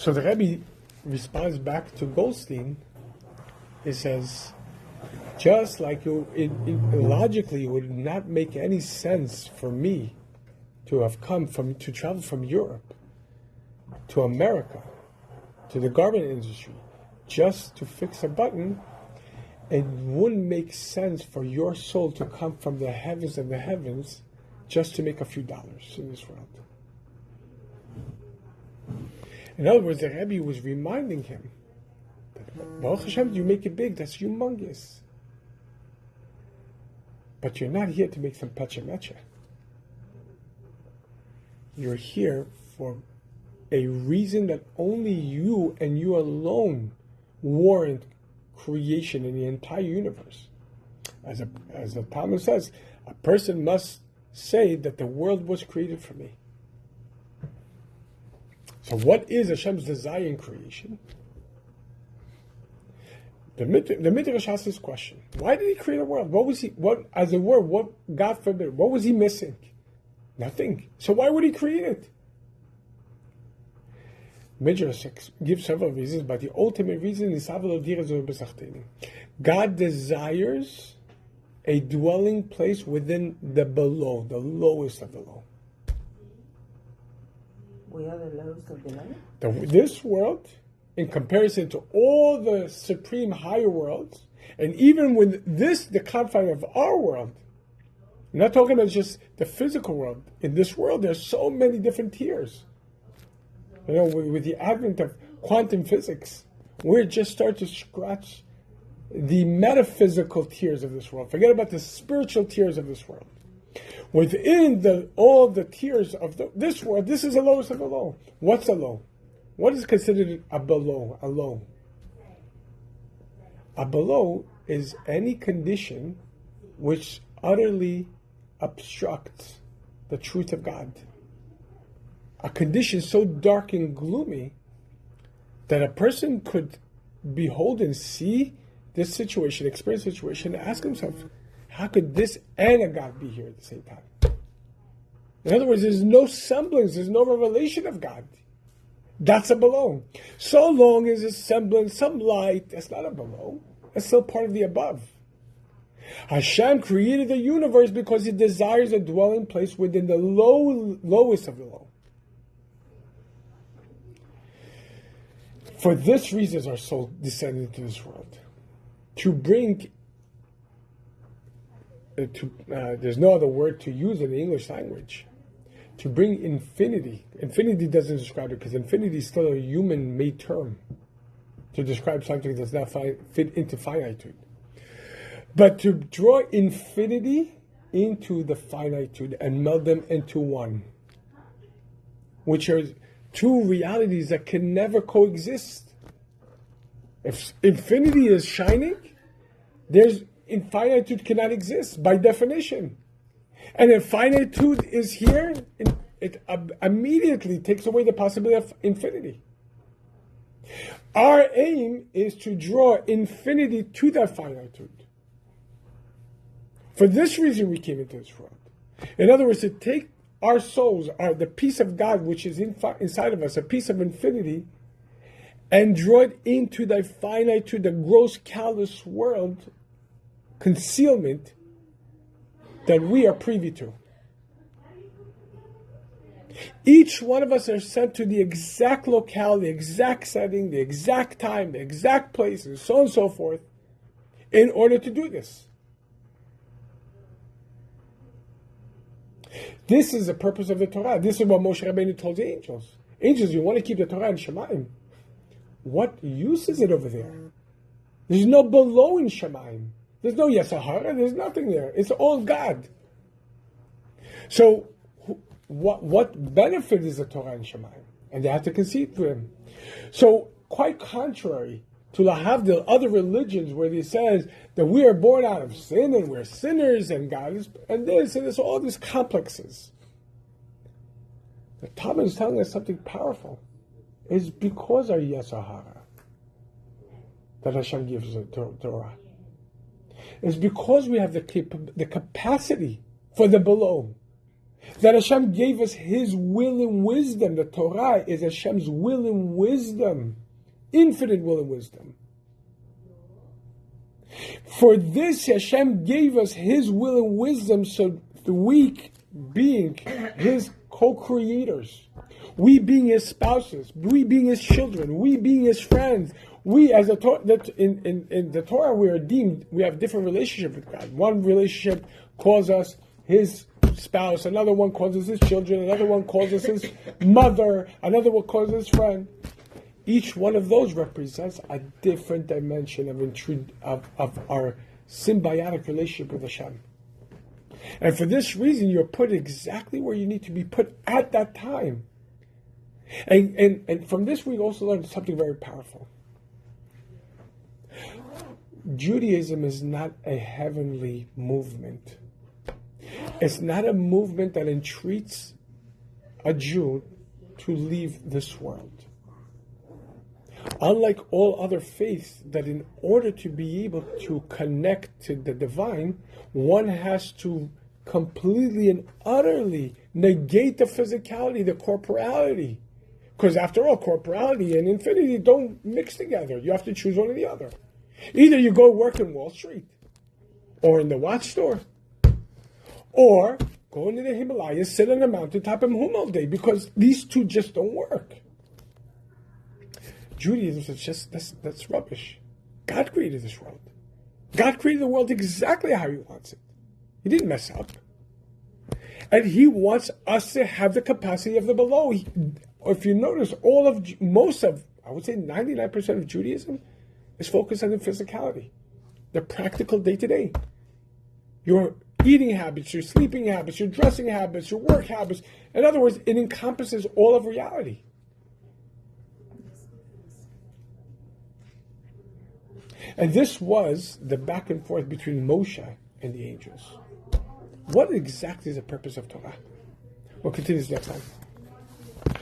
So the Rebbe responds back to Goldstein. He says, just like logically, it would not make any sense for me to travel from Europe to America, to the garment industry, just to fix a button. It wouldn't make sense for your soul to come from the heavens and the heavens just to make a few dollars in this world. In other words, the Rebbe was reminding him that, Baruch Hashem, you make it big, that's humongous. But you're not here to make some pecha-mecha. You're here for a reason that only you and you alone warrant creation in the entire universe. As the Talmud says, a person must say that the world was created for me. So what is Hashem's desire in creation? The Midrash asks this question. Why did he create a world? God forbid, what was he missing? Nothing. So why would he create it? Midrash gives several reasons, but the ultimate reason is God desires a dwelling place within the below, the lowest of the low. We are the lowest of the low? This world, in comparison to all the supreme higher worlds, and even with the confine of our world, I'm not talking about just the physical world. In this world, there's so many different tiers. You know, with the advent of quantum physics, we're just starting to scratch the metaphysical tiers of this world. Forget about the spiritual tiers of this world. Within all the tiers of this world, this is the lowest of the low. What's a low? What is considered a below, a low? A below is any condition which utterly obstructs the truth of God. A condition so dark and gloomy that a person could behold and see this situation, experience the situation, and ask himself, how could this and a God be here at the same time? In other words, there's no semblance, there's no revelation of God. That's a below. So long as a semblance, some light, that's not a below. That's still part of the above. Hashem created the universe because he desires a dwelling place within the lowest of the low. For this reason, our soul descended into this world. To bring, there's no other word to use in the English language. To bring infinity. Infinity doesn't describe it because infinity is still a human-made term to describe something that does not fit into finitude. But to draw infinity into the finitude and meld them into one, which are two realities that can never coexist. If infinity is shining, infinitude cannot exist by definition. And if finitude is here, it immediately takes away the possibility of infinity. Our aim is to draw infinity to that finitude. For this reason we came into this world. In other words, to take our souls, the piece of God which is inside of us, a piece of infinity, and draw it into the finitude, the gross, callous world, concealment that we are privy to. Each one of us are sent to the exact locale, the exact setting, the exact time, the exact place, and so on and so forth, in order to do this. This is the purpose of the Torah. This is what Moshe Rabbeinu told the angels. Angels, you want to keep the Torah in Shemaim. What use is it over there? There's no below in Shemaim. There's no Yesahara. There's nothing there. It's all God. So, what benefit is the Torah in Shemaim? And they have to concede to him. So, quite contrary to Lahavdil, other religions where it says that we are born out of sin and we're sinners and God is, and there's all these complexes. The Talmud is telling us something powerful. It's because our Yesahara that Hashem gives the Torah. It's because we have the capacity for the below. That Hashem gave us His will and wisdom. The Torah is Hashem's will and wisdom. Infinite will and wisdom. For this, Hashem gave us His will and wisdom so the we being His co-creators, we being His spouses, we being His children, we being His friends, we as in the Torah we are deemed, we have different relationships with God. One relationship calls us His spouse, another one calls us His children, another one calls us His mother, another one calls us His friend. Each one of those represents a different dimension of our symbiotic relationship with Hashem. And for this reason, you're put exactly where you need to be put at that time. And from this, we also learn something very powerful. Judaism is not a heavenly movement. It's not a movement that entreats a Jew to leave this world. Unlike all other faiths, that in order to be able to connect to the divine, one has to completely and utterly negate the physicality, the corporality. Because after all, corporality and infinity don't mix together. You have to choose one or the other. Either you go work in Wall Street, or in the watch store, or go into the Himalayas, sit on a mountaintop and hum all day, because these two just don't work. Judaism says that's rubbish. God created this world. God created the world exactly how He wants it. He didn't mess up. And He wants us to have the capacity of the below. If you notice, I would say 99% of Judaism is focused on the physicality, the practical day-to-day. Your eating habits, your sleeping habits, your dressing habits, your work habits. In other words, it encompasses all of reality. And this was the back and forth between Moshe and the angels. What exactly is the purpose of Torah? We'll continue this next time.